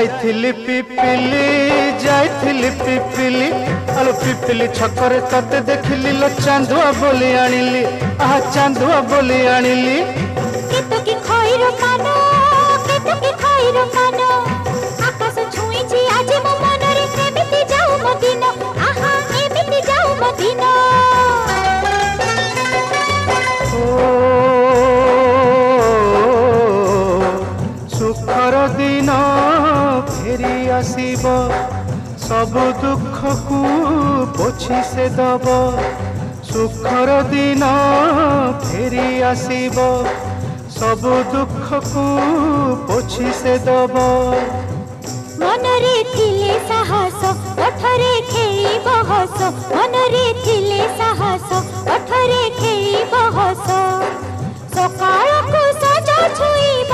जाइथिली पिपिली आलो पिपिली छकरे तते देखिली लो चांदुआ बोली आनिली आहा चांदुआ बोली आनिली केतकी खइर कानो केतकी खइर कानो आकाश छुईची आज मो मनरे एमिति जाऊ मदिना आहा एमिति जाऊ मदिना सुखर दिन फेरी आसीब सब दुख को पोछि से दब सुखर दिन फेरी आसीब सब दुख को पोछि से दब मनरे थिले साहस ओठरे खेली बहस मनरे थिले साहस ओठरे खेली बहस सकाळ को सजा छुईब